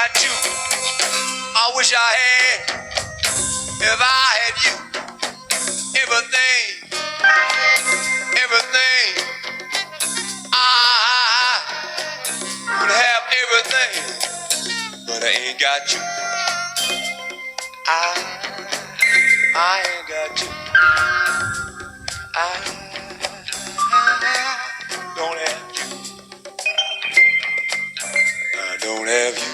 got you. I wish I had. If I had you, everything, everything. I would have everything, but I ain't got you. I ain't got you. I don't have you. I don't have you.